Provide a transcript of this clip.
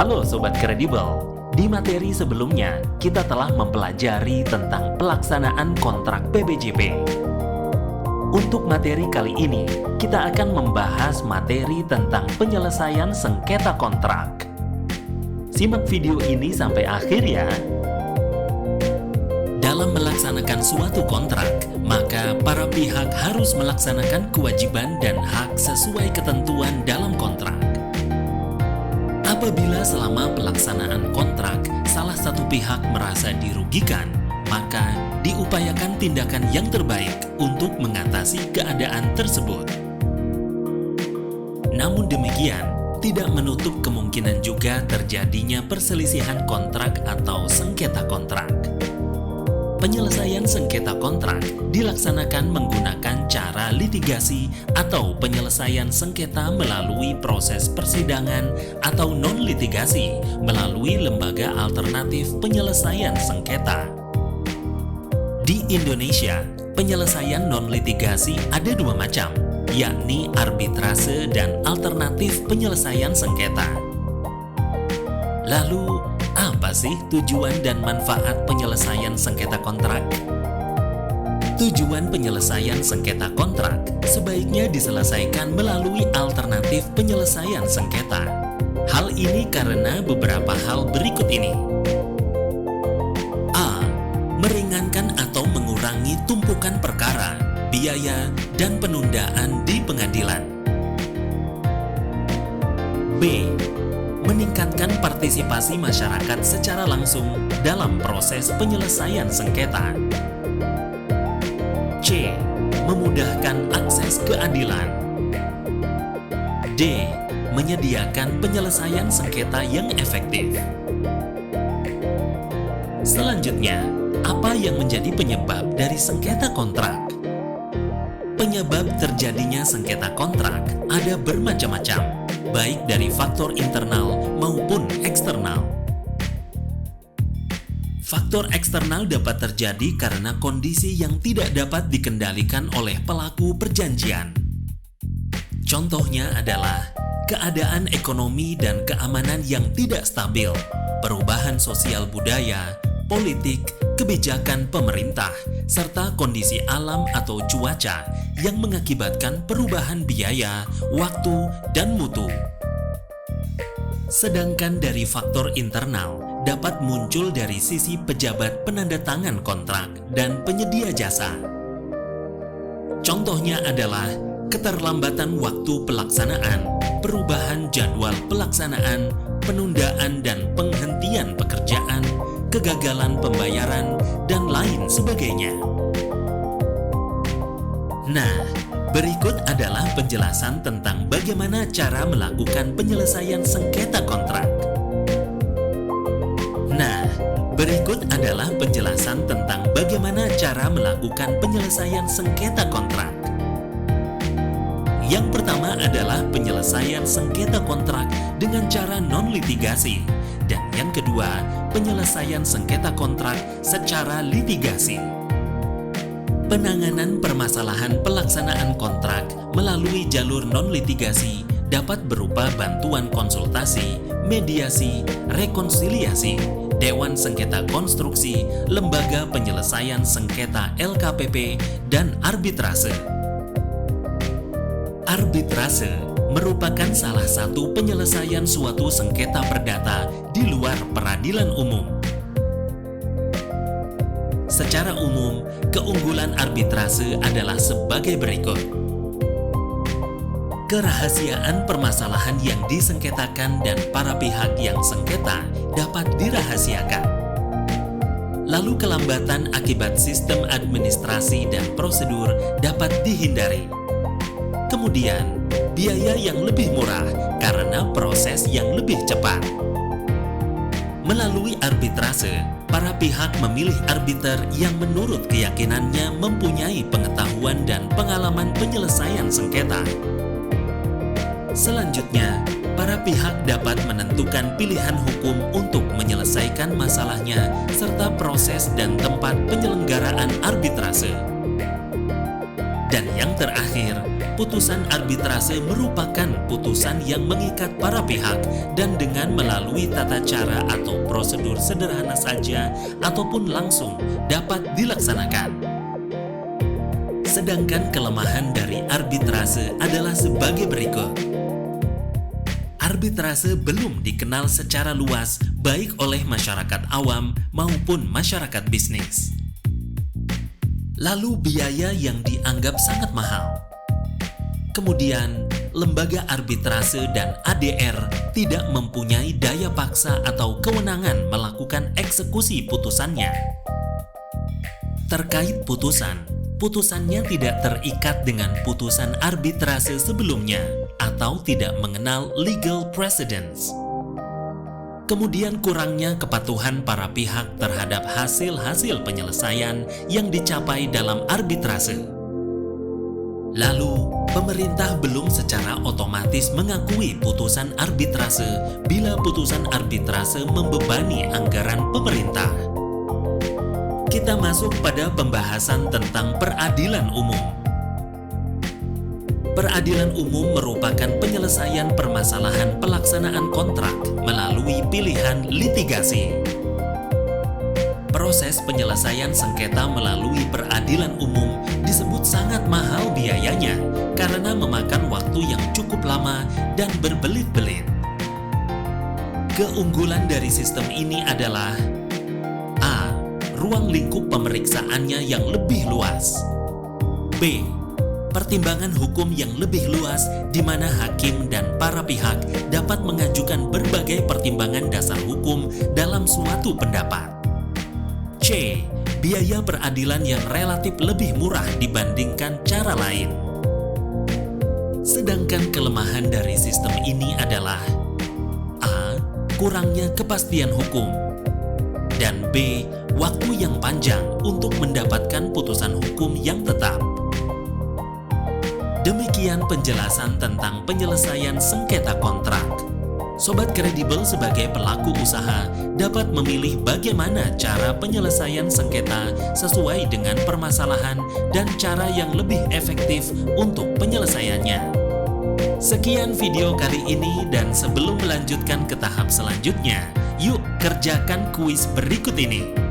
Halo Sobat Kredibel, di materi sebelumnya kita telah mempelajari tentang pelaksanaan kontrak PBJP. Untuk materi kali ini, kita akan membahas materi tentang penyelesaian sengketa kontrak. Simak video ini sampai akhir ya. Dalam melaksanakan suatu kontrak, maka para pihak harus melaksanakan kewajiban dan hak sesuai ketentuan dalam kontrak. Apabila selama pelaksanaan kontrak, salah satu pihak merasa dirugikan, maka diupayakan tindakan yang terbaik untuk mengatasi keadaan tersebut. Namun demikian, tidak menutup kemungkinan juga terjadinya perselisihan kontrak atau sengketa kontrak. Penyelesaian sengketa kontrak dilaksanakan menggunakan cara litigasi atau penyelesaian sengketa melalui proses persidangan atau non-litigasi melalui lembaga alternatif penyelesaian sengketa. Di Indonesia, penyelesaian non-litigasi ada dua macam, yakni arbitrase dan alternatif penyelesaian sengketa. Lalu, apa sih tujuan dan manfaat penyelesaian sengketa kontrak? Tujuan penyelesaian sengketa kontrak sebaiknya diselesaikan melalui alternatif penyelesaian sengketa. Hal ini karena beberapa hal berikut ini. A. Meringankan atau mengurangi tumpukan perkara, biaya, dan penundaan di pengadilan. B. Meningkatkan partisipasi masyarakat secara langsung dalam proses penyelesaian sengketa. C. Memudahkan akses keadilan. D. Menyediakan penyelesaian sengketa yang efektif. Selanjutnya, apa yang menjadi penyebab dari sengketa kontrak? Penyebab terjadinya sengketa kontrak ada bermacam-macam, baik dari faktor internal maupun eksternal. Faktor eksternal dapat terjadi karena kondisi yang tidak dapat dikendalikan oleh pelaku perjanjian. Contohnya adalah keadaan ekonomi dan keamanan yang tidak stabil, perubahan sosial budaya, politik, kebijakan pemerintah, serta kondisi alam atau cuaca yang mengakibatkan perubahan biaya, waktu, dan mutu. Sedangkan dari faktor internal dapat muncul dari sisi pejabat penandatangan kontrak dan penyedia jasa. Contohnya adalah keterlambatan waktu pelaksanaan, perubahan jadwal pelaksanaan, penundaan dan penghentian pekerjaan, kegagalan pembayaran, dan lain sebagainya. Nah, berikut adalah penjelasan tentang bagaimana cara melakukan penyelesaian sengketa kontrak. Yang pertama adalah penyelesaian sengketa kontrak dengan cara non-litigasi, dan yang kedua, penyelesaian sengketa kontrak secara litigasi. Penanganan permasalahan pelaksanaan kontrak melalui jalur non-litigasi dapat berupa bantuan konsultasi, mediasi, rekonsiliasi, Dewan Sengketa Konstruksi, Lembaga Penyelesaian Sengketa LKPP, dan arbitrase. Arbitrase merupakan salah satu penyelesaian suatu sengketa perdata di luar peradilan umum. Secara umum, keunggulan arbitrase adalah sebagai berikut. Kerahasiaan permasalahan yang disengketakan dan para pihak yang sengketa dapat dirahasiakan. Lalu kelambatan akibat sistem administrasi dan prosedur dapat dihindari. Kemudian, biaya yang lebih murah karena proses yang lebih cepat. Melalui arbitrase, para pihak memilih arbiter yang menurut keyakinannya mempunyai pengetahuan dan pengalaman penyelesaian sengketa. Selanjutnya, para pihak dapat menentukan pilihan hukum untuk menyelesaikan masalahnya serta proses dan tempat penyelenggaraan arbitrase. Dan yang terakhir, Putusan arbitrase merupakan putusan yang mengikat para pihak dan dengan melalui tata cara atau prosedur sederhana saja ataupun langsung dapat dilaksanakan. Sedangkan kelemahan dari arbitrase adalah sebagai berikut. Arbitrase belum dikenal secara luas baik oleh masyarakat awam maupun masyarakat bisnis. Lalu biaya yang dianggap sangat mahal. Kemudian, lembaga arbitrase dan ADR tidak mempunyai daya paksa atau kewenangan melakukan eksekusi putusannya. Terkait putusan, putusannya tidak terikat dengan putusan arbitrase sebelumnya atau tidak mengenal legal precedents. Kemudian kurangnya kepatuhan para pihak terhadap hasil-hasil penyelesaian yang dicapai dalam arbitrase. Lalu, pemerintah belum secara otomatis mengakui putusan arbitrase bila putusan arbitrase membebani anggaran pemerintah. Kita masuk pada pembahasan tentang peradilan umum. Peradilan umum merupakan penyelesaian permasalahan pelaksanaan kontrak melalui pilihan litigasi. Proses penyelesaian sengketa melalui peradilan umum disebut sangat mahal biayanya karena memakan waktu yang cukup lama dan berbelit-belit. Keunggulan dari sistem ini adalah A. Ruang lingkup pemeriksaannya yang lebih luas. B. Pertimbangan hukum yang lebih luas di mana hakim dan para pihak dapat mengajukan berbagai pertimbangan dasar hukum dalam suatu pendapat. C. Biaya peradilan yang relatif lebih murah dibandingkan cara lain. Sedangkan kelemahan dari sistem ini adalah A. Kurangnya kepastian hukum dan B. Waktu yang panjang untuk mendapatkan putusan hukum yang tetap. Demikian penjelasan tentang penyelesaian sengketa kontrak. Sobat Kredibel sebagai pelaku usaha dapat memilih bagaimana cara penyelesaian sengketa sesuai dengan permasalahan dan cara yang lebih efektif untuk penyelesaiannya. Sekian video kali ini dan sebelum melanjutkan ke tahap selanjutnya, yuk kerjakan kuis berikut ini.